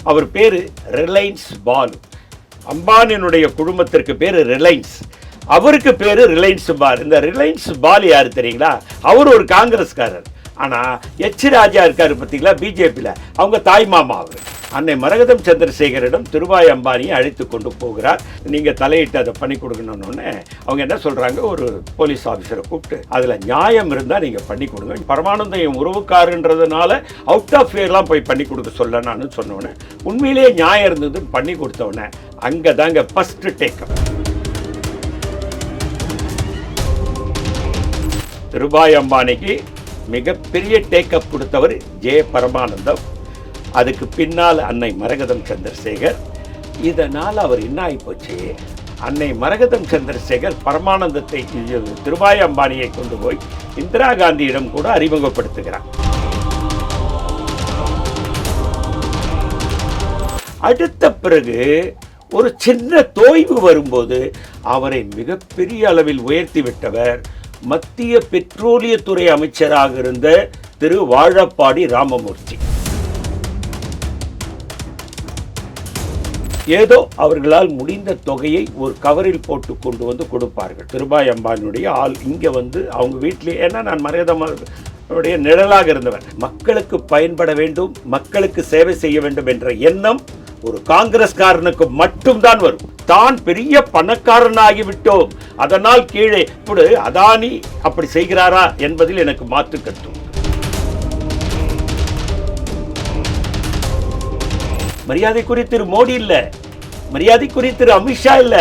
அவர் பேர் ரிலையன்ஸ் பாலு. அம்பானியினுடைய குடும்பத்திற்கு பேர் ரிலையன்ஸ், அவருக்கு பேர் ரிலையன்ஸ் பால். இந்த ரிலையன்ஸ் பால் யாரு தெரியுங்களா? அவர் ஒரு காங்கிரஸ்காரர். ஆனால் எச் ராஜா இருக்காரு பார்த்தீங்களா, பிஜேபியில், அவங்க தாய் மாமா அவர். அன்னை மரகதம் சந்திரசேகரிடம் திருபாய் அம்பானியை அழைத்து கொண்டு போகிறார். நீங்கள் தலையிட்டு அதை பண்ணி கொடுக்கணுன்னு அவங்க என்ன சொல்கிறாங்க, ஒரு போலீஸ் ஆஃபீஸரை கூப்பிட்டு அதில் நியாயம் இருந்தால் நீங்கள் பண்ணி கொடுங்க, பரமானந்தம் என் உறவுக்காருன்றதுனால அவுட் ஆஃப் வேர்லாம் போய் பண்ணி கொடுக்க சொல்ல நான் சொன்னோன்னே உண்மையிலேயே நியாயம் இருந்ததுன்னு பண்ணி கொடுத்தோன்னே அங்கே தாங்க ஃபஸ்ட்டு டேக்கப். திருபாய் அம்பானிக்கு மிகப்பெரிய டேக்கப் கொடுத்தவர் ஜே பரமானந்தம், அதுக்கு பின்னால் அன்னை மரகதம் சந்திரசேகர். இதனால் அவர் என்ன ஆகிப்போச்சு, அன்னை மரகதம் சந்திரசேகர் பரமானந்தத்தை திருபாய் அம்பானியை கொண்டு போய் இந்திரா காந்தியிடம் கூட அறிமுகப்படுத்துகிறார். அடுத்த பிறகு ஒரு சின்ன தோய்வு வரும்போது அவரை மிகப்பெரிய அளவில் உயர்த்தி விட்டவர் மத்திய பெட்ரோலியத்துறை அமைச்சராக இருந்த திரு வாழப்பாடி ராமமூர்த்தி. ஏதோ அவர்களால் முடிந்த தொகையை ஒரு கவரில் போட்டு கொண்டு வந்து கொடுப்பார்கள். திருபாய் அம்பானியுடைய ஆள் இங்கே வந்து அவங்க வீட்டிலே, ஏன்னா நான் மரகதமுடைய நிழலாக இருந்தவர், மக்களுக்கு பயன்பட வேண்டும், மக்களுக்கு சேவை செய்ய வேண்டும் என்ற எண்ணம் ஒரு காங்கிரஸ்காரனுக்கு மட்டும்தான் வரும். தான் பெரிய பணக்காரனாகிவிட்டோம், அதனால் கீழே இப்படி அதானி அப்படி செய்கிறாரா என்பதில் எனக்கு மாற்று கருத்து. மரியாதைக்குரிய திரு மோடி இல்ல, மரியாதைக்குரிய திரு அமித்ஷா இல்ல,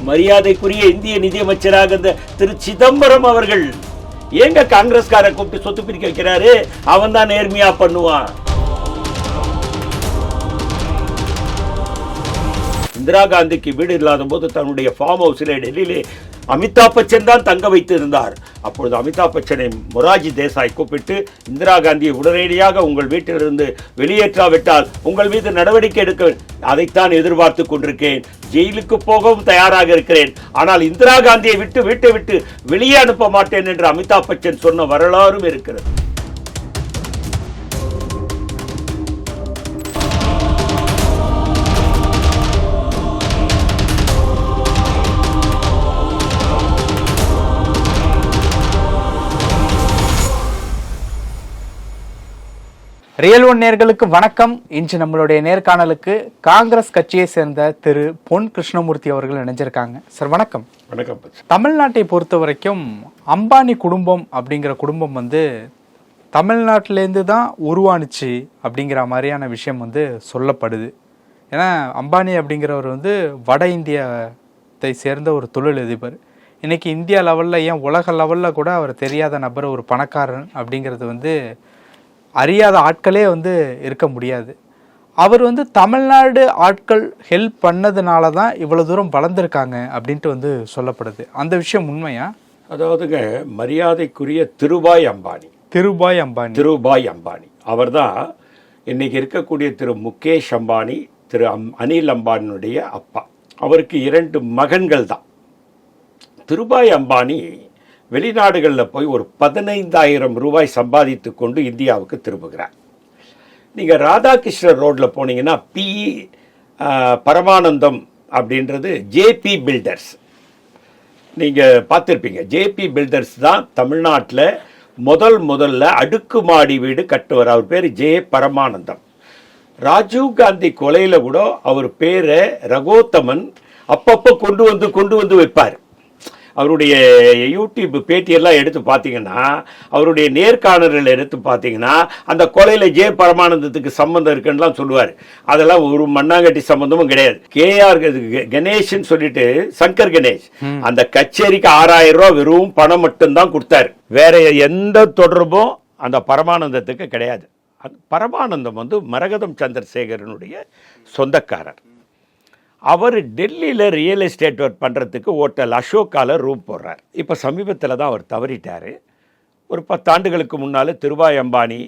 மரியாதைக்குரிய இந்திய நிதியமைச்சராக இருந்த திரு சிதம்பரம் அவர்கள். ஏங்க காங்கிரஸ்கார கூப்பிட்டு சொத்து பிரிக்க வைக்கிறாரு? அவன் தான் நேர்மையா பண்ணுவான். இந்திரா காந்திக்கு வீடு இல்லாத போது தன்னுடைய ஃபார்ம் ஹவுஸில் டெல்லியிலே அமிதாப் பச்சன் தான் தங்க வைத்து இருந்தார். அப்பொழுது அமிதாப் பச்சனை மொராஜி தேசாய் கூப்பிட்டு இந்திரா காந்தியை உடனடியாக உங்கள் வீட்டிலிருந்து வெளியேற்றாவிட்டால் உங்கள் மீது நடவடிக்கை எடுக்க, அதைத்தான் எதிர்பார்த்து கொண்டிருக்கேன், ஜெயிலுக்கு போகவும் தயாராக இருக்கிறேன், ஆனால் இந்திரா காந்தியை வீட்டை விட்டு வெளியே அனுப்ப மாட்டேன் என்று அமிதாப் பச்சன் சொன்ன வரலாறும் இருக்கிறது. ரியல் ஒன் நேர்களுக்கு வணக்கம். இன்று நம்மளுடைய நேர்காணலுக்கு காங்கிரஸ் கட்சியை சேர்ந்த திரு பொன் கிருஷ்ணமூர்த்தி அவர்கள் இணைஞ்சிருக்காங்க. சார் வணக்கம். வணக்கம். தமிழ்நாட்டை பொறுத்த வரைக்கும் அம்பானி குடும்பம் அப்படிங்கிற குடும்பம் வந்து தமிழ்நாட்டிலேருந்து தான் உருவானுச்சு அப்படிங்கிற மாதிரியான விஷயம் வந்து சொல்லப்படுது. ஏன்னா அம்பானி அப்படிங்கிறவர் வந்து வட இந்தியத்தை சேர்ந்த ஒரு தொழிலதிபர். இன்னைக்கு இந்தியா லெவலில், ஏன் உலக லெவலில் கூட அவர் தெரியாத நபர், ஒரு பணக்காரன் அப்படிங்கிறது வந்து அறியாத ஆட்களே வந்து இருக்க முடியாது. அவர் வந்து தமிழ்நாடு ஆட்கள் ஹெல்ப் பண்ணதுனால தான் இவ்வளோ தூரம் வளர்ந்துருக்காங்க அப்படின்ட்டு வந்து சொல்லப்படுது. அந்த விஷயம் உண்மையா? அதாவதுங்க, மரியாதைக்குரிய திருபாய் அம்பானி அவர் தான் இன்னைக்கு இருக்கக்கூடிய திரு முகேஷ் அம்பானி, திரு அனில் அம்பானியுடைய அப்பா. அவருக்கு 2 மகன்கள் தான். திருபாய் அம்பானி வெளிநாடுகளில் போய் ஒரு 15,000 ரூபாய் சம்பாதித்து கொண்டு இந்தியாவுக்கு திரும்புகிறார். நீங்கள் ராதாகிருஷ்ணர் ரோட்டில் போனீங்கன்னா பரமானந்தம் அப்படின்றது ஜேபி பில்டர்ஸ், நீங்கள் பார்த்துருப்பீங்க. ஜேபி பில்டர்ஸ் தான் தமிழ்நாட்டில் முதல்ல அடுக்குமாடி வீடு கட்டுவார். அவர் பேர் ஜே பரமானந்தம். ராஜீவ் காந்தி கொலையில் கூட அவர் பேரை ரகோத்தமன் அப்பப்போ கொண்டு வந்து வைப்பார். அவருடைய யூடியூப் பேட்டியெல்லாம் எடுத்து பார்த்தீங்கன்னா, அவருடைய நேர்காணல்கள் எடுத்து பார்த்தீங்கன்னா, அந்த கொலையில் ஜே பரமானந்தத்துக்கு சம்பந்தம் இருக்குன்னுலாம் சொல்லுவார். அதெல்லாம் ஒரு மண்ணாங்கட்டி சம்பந்தமும் கிடையாது. கேஆர் கணேஷ்ன்னு சொல்லிட்டு, சங்கர் கணேஷ், அந்த கச்சேரிக்கு 6,000 ரூபா வெறும் பணம் மட்டும்தான் கொடுத்தாரு. வேற எந்த தொடர்பும் அந்த பரமானந்தத்துக்கு கிடையாது. பரமானந்தம் வந்து மரகதம் சந்திரசேகரனுடைய சொந்தக்காரர். அவர் டெல்லியில் ரியல் எஸ்டேட் ஒர்க் பண்ணுறதுக்கு ஹோட்டல் அசோக்காவில் ரூம் போடுறார். இப்போ சமீபத்தில் தான் அவர் தவறிட்டார். ஒரு 10 ஆண்டுகளுக்கு முன்னால் திருபாய் அம்பானி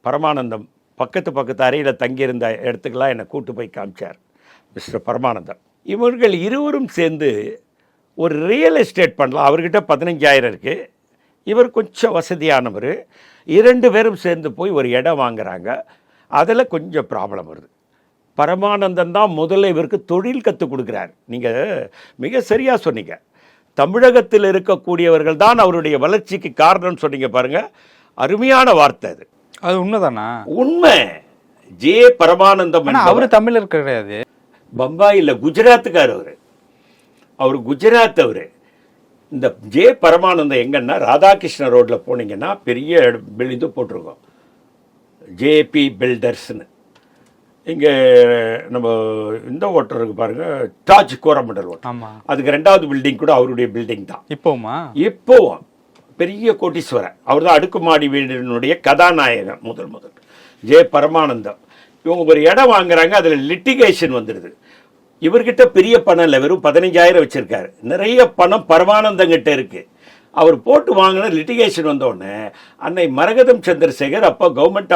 பரமானந்தம் பக்கத்து அறையில் தங்கியிருந்த இடத்துக்கெல்லாம் என்னை கூட்டு போய் காமிச்சார் மிஸ்டர் பரமானந்தம். இவர்கள் இருவரும் சேர்ந்து ஒரு ரியல் எஸ்டேட் பண்ணலாம். அவர்கிட்ட 15,000 இருக்குது, இவர் கொஞ்சம் வசதியானவர். 2 பேரும் சேர்ந்து போய் ஒரு இடம் வாங்குகிறாங்க. அதில் கொஞ்சம் ப்ராப்ளம் வருது. பரமானந்தன் தான் முதல்ல இவருக்கு தொழில் கற்றுக் கொடுக்குறார். நீங்கள் மிக சரியாக சொன்னீங்க. தமிழகத்தில் இருக்கக்கூடியவர்கள் தான் அவருடைய வளர்ச்சிக்கு காரணம் சொன்னீங்க பாருங்க. அருமையான வார்த்தை அது. அது உண்மைதானா? உண்மை. ஜே பரமானந்தம் அவரு தமிழர் கிடையாது, பம்பாயில் குஜராத்துக்கார். அவர் குஜராத். அவர் இந்த ஜே பரமானந்தம் எங்கன்னா ராதாகிருஷ்ண ரோட்டில் போனீங்கன்னா பெரிய இது போட்டிருக்கோம், ஜேபி பில்டர்ஸ்னு. இங்கே நம்ம இந்த ஓட்டர் இருக்கு பாருங்க, தாஜ் கோரமண்டல் ஓட்டர். அதுக்கு 2வது பில்டிங் கூட அவருடைய பில்டிங் தான். இப்போவும் பெரிய கோட்டீஸ்வரர் அவர் தான். அடுக்குமாடி வீடினுடைய கதாநாயகன் முதல் ஜே பரமானந்தம். இவங்க ஒரு இடம் வாங்குறாங்க, அதில் லிட்டிகேஷன் வந்துடுது. இவர்கிட்ட பெரிய பணம் இல்லை, வெறும் 15,000 வச்சிருக்காரு. நிறைய பணம் பரமானந்தங்கிட்ட இருக்கு. அவர் போட்டு வாங்கின லிட்டிகேஷன் வந்தோடனே அன்னை மரகதம் சந்திரசேகர் அப்போ கவர்மெண்ட்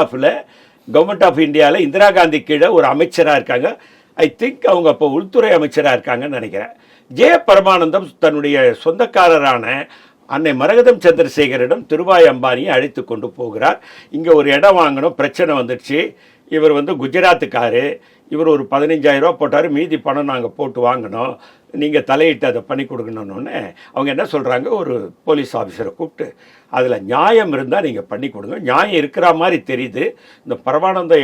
ஆஃப் இந்தியாவில் இந்திரா காந்தி கீழே ஒரு அமைச்சராக இருக்காங்க. ஐ திங்க் அவங்க அப்போ உள்துறை அமைச்சராக இருக்காங்கன்னு நினைக்கிறேன். ஜே பரமானந்தம் தன்னுடைய சொந்தக்காரரான அன்னை மரகதம் சந்திரசேகரிடம் திருபாய் அம்பானியை அழைத்து கொண்டு போகிறார். இங்கே ஒரு இடம் வாங்கணும், பிரச்சனை வந்துடுச்சு. இவர் குஜராத்துக்காரு. இவர் ஒரு 15,000 போட்டார், மீதி பணம் நாங்கள் போட்டு வாங்கினோம், நீங்கள் தலையிட்டு அதை பண்ணி கொடுக்கணுன்னு அவங்க என்ன சொல்கிறாங்க, ஒரு போலீஸ் ஆஃபீஸரை கூப்பிட்டு அதில் நியாயம் இருந்தால் நீங்கள் பண்ணி கொடுங்க. நியாயம் இருக்கிற மாதிரி தெரியுது. இந்த பரமானந்தம்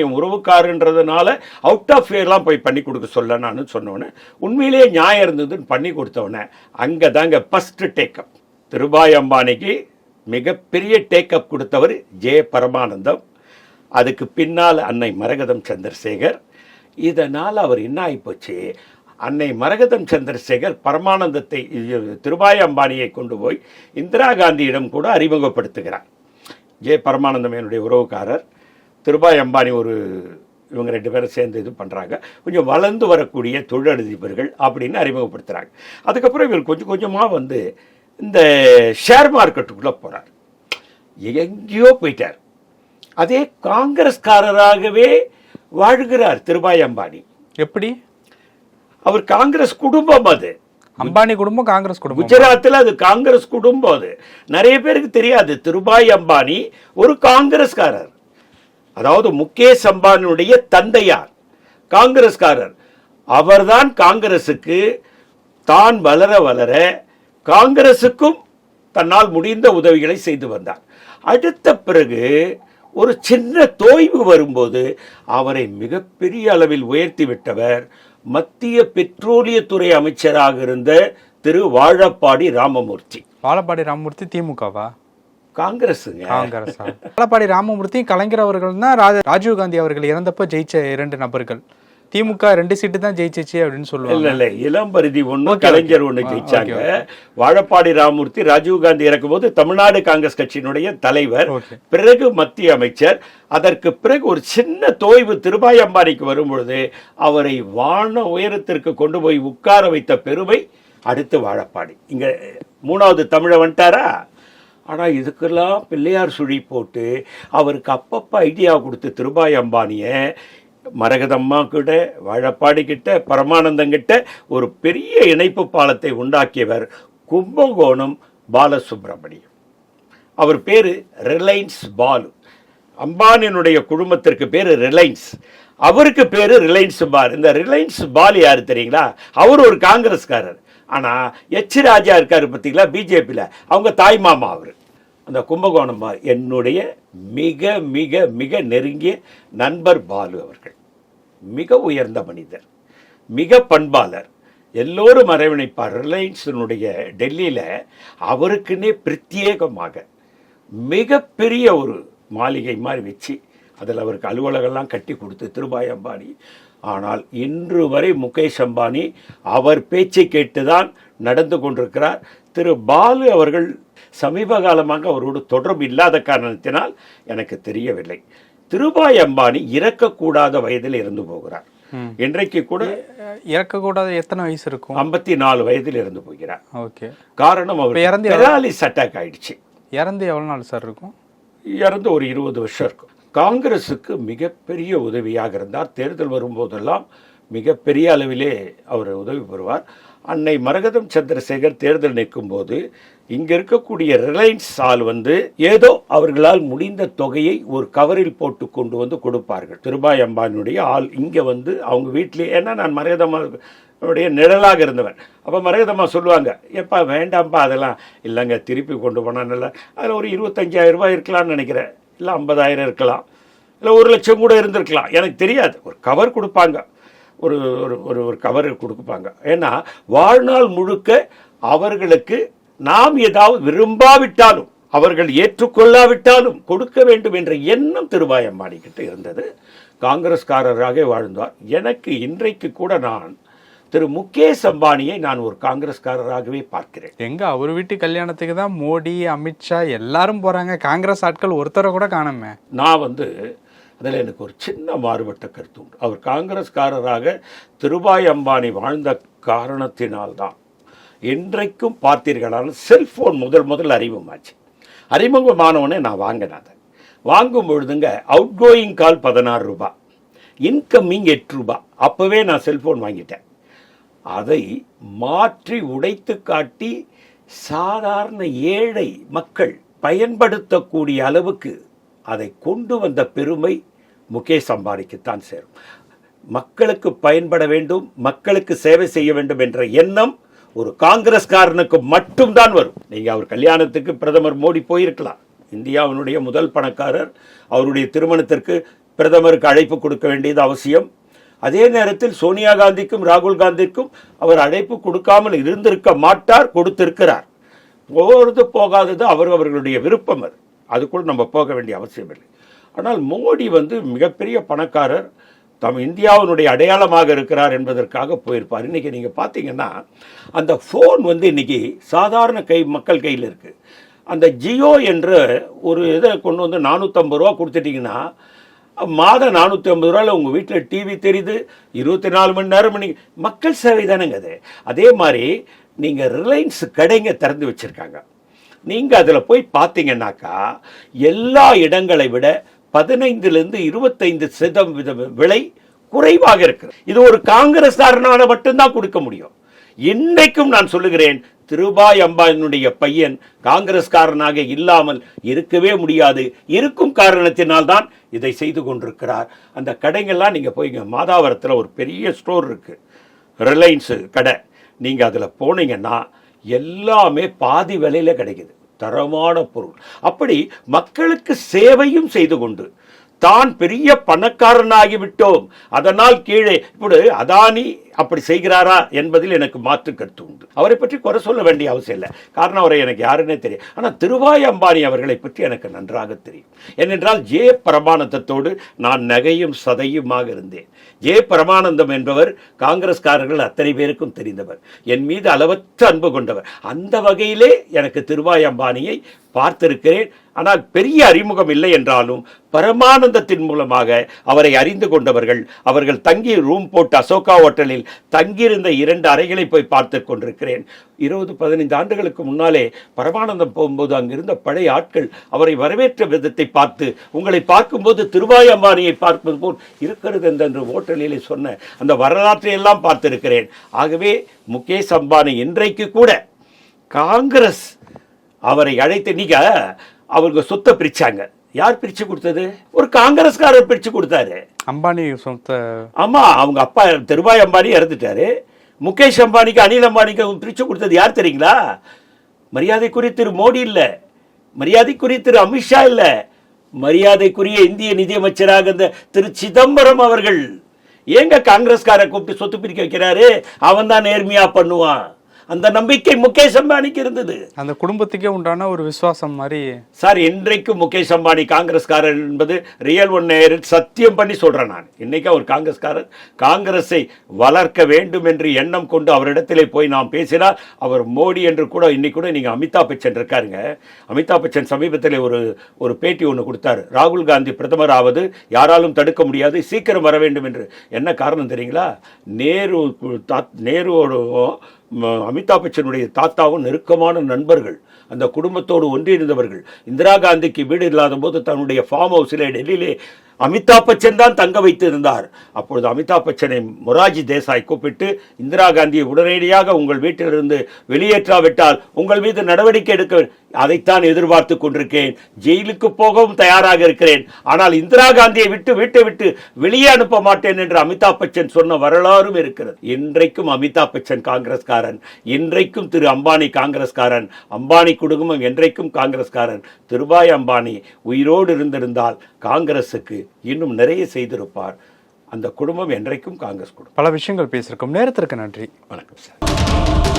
என் உறவுக்காருன்றதுனால அவுட் ஆஃப் இயர்லாம் போய் பண்ணி கொடுக்க சொல்ல நான் சொன்னோன்னே உண்மையிலேயே நியாயம் இருந்ததுன்னு பண்ணி கொடுத்தவொடனே அங்கே தாங்க ஃபஸ்ட்டு டேக்கப். திருபாய் அம்பானிக்கு மிகப்பெரிய டேக்கப் கொடுத்தவர் ஜே பரமானந்தம். அதுக்கு பின்னால் அன்னை மரகதம் சந்திரசேகர். இதனால் அவர் என்ன ஆகிப்போச்சு, அன்னை மரகதம் சந்திரசேகர் பரமானந்தத்தை திருபாய் அம்பானியை கொண்டு போய் இந்திரா காந்தியிடம் கூட அறிமுகப்படுத்துகிறார். ஜே பரமானந்தம் என்னுடைய உறவுக்காரர், திருபாய் அம்பானி இவங்க 2 பேரும் சேர்ந்து இது பண்ணுறாங்க, கொஞ்சம் வளர்ந்து வரக்கூடிய தொழிலதிபர்கள் அப்படின்னு அறிமுகப்படுத்துகிறாங்க. அதுக்கப்புறம் இவர் கொஞ்சம் கொஞ்சமாக இந்த ஷேர் மார்க்கெட்டுக்குள்ளே போகிறார். எங்கேயோ போயிட்டார். அதே காங்கிரஸ்காரராகவே வாழ்கிறார் திருபாய் அம்பானி. எப்படி? அவர் காங்கிரஸ் குடும்பம். அது அம்பானி குடும்பம் காங்கிரஸ் குடும்பம். குஜராத்தில் அது காங்கிரஸ் குடும்பம். அது நிறைய பேருக்கு தெரியாது. திருபாய் அம்பானி ஒரு காங்கிரஸ்காரர். அதாவது முகேஷ் அம்பானியுடைய தந்தையார் காங்கிரஸ்காரர். அவர்தான் காங்கிரசுக்கு தான் வளர வளர காங்கிரசுக்கும் தன்னால் முடிந்த உதவிகளை செய்து வந்தார். அடுத்த பிறகு ஒரு சின்ன தோய்வு வரும்போது அவரை மிகப்பெரிய அளவில் உயர்த்தி விட்டவர் மத்திய பெட்ரோலியத்துறை அமைச்சராக இருந்த திரு வாழப்பாடி ராமமூர்த்தி. வாழப்பாடி ராமமூர்த்தி திமுகவா? காங்கிரஸுங்க. வாழப்பாடி ராமமூர்த்தி கலைஞர் அவர்கள் தான் ராஜீவ்காந்தி அவர்கள் இறந்தப்ப ஜெயிச்ச 2 நபர்கள். திமுக 2 சீட்டு தான் ஜெயிச்சிச்சு அப்படின்னு சொல்லுவாங்க. இல்ல இளம்பருதி 1, கலைஞர் 1 ஜெயிச்சாங்க. வாழப்பாடி ராமமூர்த்தி ராஜீவ்காந்தி இறக்கும்போது தமிழ்நாடு காங்கிரஸ் கட்சியினுடைய தலைவர், பிறகு மத்திய அமைச்சர். அதற்கு பிறகு ஒரு சின்ன தோய்வு திருபாய் அம்பானிக்கு வரும்பொழுது அவரை வான உயரத்திற்கு கொண்டு போய் உட்கார வைத்த பெருமை அடுத்து வாழப்பாடி. இங்க 3வது தமிழ வந்துட்டாரா? ஆனால் இதுக்கெல்லாம் பிள்ளையார் சுழி போட்டு அவருக்கு அப்பப்போ ஐடியா கொடுத்து திருபாய் அம்பானியை மரகதம்மா கிட்ட, வாழப்பாடி கிட்ட, பரமானந்தங்கிட்ட ஒரு பெரிய இணைப்பு பாலத்தை உண்டாக்கியவர் கும்பகோணம் பாலசுப்ரமணியம். அவர் பேர் ரிலையன்ஸ் பாலு. அம்பானியினுடைய குடும்பத்திற்கு பேர் ரிலையன்ஸ், அவருக்கு பேர் ரிலையன்ஸ் பால். இந்த ரிலையன்ஸ் பால் யார் தெரியுங்களா? அவர் ஒரு காங்கிரஸ்காரர். ஆனால் எச் ராஜா இருக்காரு பார்த்தீங்களா, பிஜேபியில், அவங்க தாய் மாமா அவர். அந்த கும்பகோணம் பால் என்னுடைய மிக மிக மிக நெருங்கிய நண்பர் பாலு அவர்கள். மிக உயர்ந்த மனிதர், மிக பண்பாளர், எல்லோரும் அரவணைப்பார். ரிலையன்ஸினுடைய டெல்லியில் அவருக்குன்னே பிரத்யேகமாக மிகப்பெரிய ஒரு மாளிகை மாதிரி வச்சு அதில் அவருக்கு அலுவலகம்லாம் கட்டி கொடுத்து திருபாய் அம்பானி. ஆனால் இன்று வரை முகேஷ் அம்பானி அவர் பேச்சை கேட்டுதான் நடந்து கொண்டிருக்கிறார். திரு பாலு அவர்கள் சமீப காலமாக அவரோடு தொடர்பு இல்லாத காரணத்தினால் எனக்கு தெரியவில்லை. திருபாய் அம்பானி இறக்கக்கூடாத வயதில் இறந்து போகிறார். இன்றைக்கு கூட இறக்கக்கூடாத எத்தனை வயசு இருக்கும்? 54 வயதில் இறந்து போகிறார். ஓகே. காரணம் அவர் பெராலிஸ் அட்டாக் ஆயிடுச்சு. இறந்து எவ்வளவு நாள் சார் இருக்கும்? இறந்து ஒரு 20 வருஷம் இருக்கும். காங்கிரசுக்கு மிகப்பெரிய உதவியாக இருந்தார். தேர்தல் வரும்போதெல்லாம் மிகப்பெரிய அளவிலே அவர் உதவி பெறுவார். அன்னை மரகதம் சந்திரசேகர் தேர்தல் நிற்கும் போது இங்க இருக்கக்கூடிய ரிலையன்ஸ் ஆள் ஏதோ அவர்களால் முடிந்த தொகையை ஒரு கவரில் போட்டு கொண்டு வந்து கொடுப்பார்கள். திருபாய் அம்பானியுடைய ஆள் இங்க அவங்க வீட்டிலே, ஏன்னா நான் மரகதம்மாவுடைய நிழலாக இருந்தவன். அப்போ மரகதம்மா சொல்லுவாங்க, எப்பா வேண்டாம்ப்பா அதெல்லாம் இல்லைங்க, திருப்பி கொண்டு போனால் நல்லா, அதில் ஒரு 25,000 ரூபாய் இருக்கலாம்னு நினைக்கிறேன், இல்லை 50,000 இருக்கலாம், இல்லை 1,00,000 கூட இருந்திருக்கலாம், எனக்கு தெரியாது. ஒரு கவர் கொடுப்பாங்க, ஒரு ஒரு ஒரு கவர் கொடுப்பாங்க. ஏன்னா வாழ்நாள் முழுக்க அவர்களுக்கு நாம் ஏதாவது விரும்பாவிட்டாலும் அவர்கள் ஏற்றுக்கொள்ளாவிட்டாலும் கொடுக்க வேண்டும் என்ற எண்ணம் திருபாய் அம்பானி கிட்ட இருந்தது. காங்கிரஸ்காரராக வாழ்ந்தார். எனக்கு இன்றைக்கு கூட நான் திரு முகேஷ் அம்பானியை நான் ஒரு காங்கிரஸ்காரராகவே பார்க்கிறேன். எங்க அவர் வீட்டு கல்யாணத்துக்கு தான் மோடி, அமித்ஷா எல்லாரும் போறாங்க, காங்கிரஸ் ஆட்கள் ஒருத்தரை கூட காணோமே. நான் அதில் எனக்கு ஒரு சின்ன மாறுபட்ட கருத்து உண்டு. அவர் காங்கிரஸ்காரராக திருபாய் அம்பானி வாழ்ந்த காரணத்தினால்தான் இன்றைக்கும் பார்த்தீர்களான செல்ஃபோன் முதல் அறிமுகமாச்சு. அறிமுகமானவனே நான் வாங்கினேன். அதை வாங்கும் பொழுதுங்க அவுட் கோயிங் கால் 16 ரூபாய், இன்கமிங் 8 ரூபாய். அப்போவே நான் செல்ஃபோன் வாங்கிட்டேன். அதை மாற்றி உடைத்து காட்டி சாதாரண ஏழை மக்கள் பயன்படுத்தக்கூடிய அளவுக்கு அதை கொண்டு வந்த பெருமை முகேஷ் அம்பானிக்குத்தான் சேரும். மக்களுக்கு பயன்பட வேண்டும், மக்களுக்கு சேவை செய்ய வேண்டும் என்ற எண்ணம் ஒரு காங்கிரஸ்காரனுக்கு மட்டும்தான் வரும். நீங்க அவர் கல்யாணத்துக்கு பிரதமர் மோடி போயிருக்கலாம், இந்தியாவினுடைய முதல் பணக்காரர். அவருடைய திருமணத்திற்கு பிரதமருக்கு அழைப்பு கொடுக்க வேண்டியது அவசியம். அதே நேரத்தில் சோனியா காந்திக்கும் ராகுல் காந்திக்கும் அவர் அழைப்பு கொடுக்காமல் இருந்திருக்க மாட்டார், கொடுத்திருக்கிறார். போகிறது போகாதது அவர்களுடைய விருப்பம். அதுக்குள்ள நம்ம போக வேண்டிய அவசியம் இல்லை. ஆனால் மோடி மிகப்பெரிய பணக்காரர், இந்தியாவினுடைய அடையாளமாக இருக்கிறார் என்பதற்காக போயிருப்பார். இன்னைக்கு நீங்க பார்த்தீங்கன்னா அந்த ஃபோன் இன்னைக்கு சாதாரண மக்கள் கையில் இருக்கு. அந்த ஜியோ என்ற ஒரு இதை கொண்டு 450 ரூபா கொடுத்துட்டீங்கன்னா மாதம் 450 ரூபாயில் உங்கள் வீட்டில் டிவி தெரியுது, 24 மணி நேரம் மக்கள் சேவை தானேங்க அது. அதே மாதிரி நீங்கள் ரிலையன்ஸ் கடைங்க திறந்து வச்சுருக்காங்க. நீங்கள் அதில் போய் பார்த்தீங்கன்னாக்கா எல்லா இடங்களை விட 15லிருந்து 25% விலை குறைவாக இருக்கு. இது ஒரு காங்கிரஸ்காரனால மட்டும்தான் கொடுக்க முடியும். இன்றைக்கும் நான் சொல்லுகிறேன், திருபாய் அம்பானியுடைய பையன் காங்கிரஸ்காரனாக இல்லாமல் இருக்கவே முடியாது. இருக்கும் காரணத்தினால் தான் இதை செய்து கொண்டிருக்கிறார். அந்த கடைகள்லாம் நீங்கள் போய் மாதாவரத்தில் ஒரு பெரிய ஸ்டோர் இருக்கு, ரிலையன்ஸ் கடை. நீங்கள் அதில் போனீங்கன்னா எல்லாமே பாதி விலையில் கிடைக்குது, தரமான பொருள். அப்படி மக்களுக்கு சேவையும் செய்து கொண்டு தான் பெரிய பணக்காரனாகிவிட்டோம், அதனால் கீழே இப்படி அதானி அப்படி செய்கிறாரா என்பதில் எனக்கு மாற்று கருத்து உண்டு. அவரை பற்றி குறை சொல்ல வேண்டிய அவசியம் இல்லை, காரணம் அவரை எனக்கு யாருன்னே தெரியும். ஆனால் திருபாய் அம்பானி அவர்களை பற்றி எனக்கு நன்றாக தெரியும். ஏனென்றால் ஜே பரமானந்தத்தோடு நான் நகையும் சதையுமாக இருந்தேன். ஜே பரமானந்தம் என்பவர் காங்கிரஸ்காரர்கள் அத்தனை பேருக்கும் தெரிந்தவர், என் மீது அளவற்ற அன்பு கொண்டவர். அந்த வகையிலே எனக்கு திருபாய் அம்பானியை பார்த்திருக்கிறேன். ஆனால் பெரிய அறிமுகம் இல்லை என்றாலும் பரமானந்தத்தின் மூலமாக அவரை அறிந்து கொண்டவர்கள், அவர்கள் தங்கி ரூம் போட்டு அசோகா ஹோட்டலில் தங்கியிருந்த 2 அறைகளை போய் பார்த்து கொண்டிருக்கிறேன். 20-15 ஆண்டுகளுக்கு முன்னாலே பரமானந்தம் போகும்போது அங்கிருந்த பழைய ஆட்கள் அவரை வரவேற்ற விதத்தை பார்த்து, உங்களை பார்க்கும்போது திருபாய் அம்பானியை பார்ப்பது போல் இருக்கிறது என்று ஹோட்டலிலே சொன்ன அந்த வரலாற்றை எல்லாம் பார்த்திருக்கிறேன். ஆகவே முகேஷ் அம்பானி இன்றைக்கு கூட காங்கிரஸ் அவரை அழைத்து, நீங்க அவருக்கு சொத்தை பிரிச்சாங்க, யார் பிரிச்சு கொடுத்தது? ஒரு காங்கிரஸ்காரர் பிரிச்சு கொடுத்தாரு. அம்பானி சொத்தை. ஆமா, அவங்க அப்பா திருபாய் அம்பானி இறந்துட்டாரு. முகேஷ் அம்பானிக்கு அனில் அம்பானிக்கு பிரிச்சு கொடுத்தது யார் தெரியுங்களா? மரியாதைக்குரிய திரு மோடி இல்ல, மரியாதைக்குரிய திரு அமித்ஷா இல்ல, மரியாதைக்குரிய இந்திய நிதியமைச்சராக இருந்த திரு சிதம்பரம் அவர்கள். ஏங்க காங்கிரஸ்கார கூப்பிட்டு சொத்து பிரிக்க வைக்கிறாரு? அவன் தான் நேர்மையா பண்ணுவான். அந்த நம்பிக்கை முகேஷ் அம்பானிக்கு இருந்தது. அந்த குடும்பத்துக்கே உண்டான ஒரு விசுவாசம் மாதிரி. சார், இன்றைக்கு முகேஷ் அம்பானி காங்கிரஸ்காரர் என்பது ரியல் ஒன் சத்தியம் பண்ணி சொல்றேன் நான். இன்னைக்கு அவர் காங்கிரஸ்காரர். காங்கிரஸை வளர்க்க வேண்டும் என்று எண்ணம் கொண்டு அவரிடத்திலே போய் நாம் பேசினால் அவர் மோடி என்று கூட இன்னைக்கு கூட நீங்க அமிதாப் பச்சன் இருக்காருங்க. அமிதாப் பச்சன் சமீபத்தில் ஒரு பேட்டி ஒன்று கொடுத்தாரு. ராகுல் காந்தி பிரதமர் ஆவது யாராலும் தடுக்க முடியாது, சீக்கிரம் வர வேண்டும் என்று. என்ன காரணம் தெரியுங்களா? நேருவோட அமிதாப் பச்சனுடைய தாத்தாவும் நெருக்கமான நண்பர்கள், அந்த குடும்பத்தோடு ஒன்றியிருந்தவர்கள். இந்திரா காந்திக்கு வீடு இல்லாத போது தன்னுடைய ஃபார்ம் ஹவுஸில் டெல்லியிலே அமிதாப் பச்சன் தான் தங்க வைத்து இருந்தார். அப்பொழுது அமிதாப் பச்சனை மொரார்ஜி தேசாய் கூப்பிட்டு, இந்திரா காந்தியை உடனடியாக உங்கள் வீட்டிலிருந்து வெளியேற்றாவிட்டால் உங்கள் மீது நடவடிக்கை எடுக்க, அதைத்தான் எதிர்பார்த்து கொண்டிருக்கேன், ஜெயிலுக்கு போகவும் தயாராக இருக்கிறேன், ஆனால் இந்திரா காந்தியை விட்டு வீட்டை விட்டு வெளியே அனுப்ப மாட்டேன் என்று அமிதாப் பச்சன் சொன்ன வரலாறும் இருக்கிறது. இன்றைக்கும் அமிதாப் பச்சன் காங்கிரஸ்காரன், இன்றைக்கும் திரு அம்பானி காங்கிரஸ்காரன், அம்பானி குடும்பம் என்றைக்கும் காங்கிரஸ்காரன். திருபாய் அம்பானி உயிரோடு இருந்திருந்தால் காங்கிரசுக்கு இன்னும் நிறைய செய்திருப்பார். அந்த குடும்பம் என்றைக்கும் காங்கிரஸ் குடும்பம். பல விஷயங்கள் பேசியிருக்கோம். நேரத்திற்கு நன்றி. வணக்கம் சார்.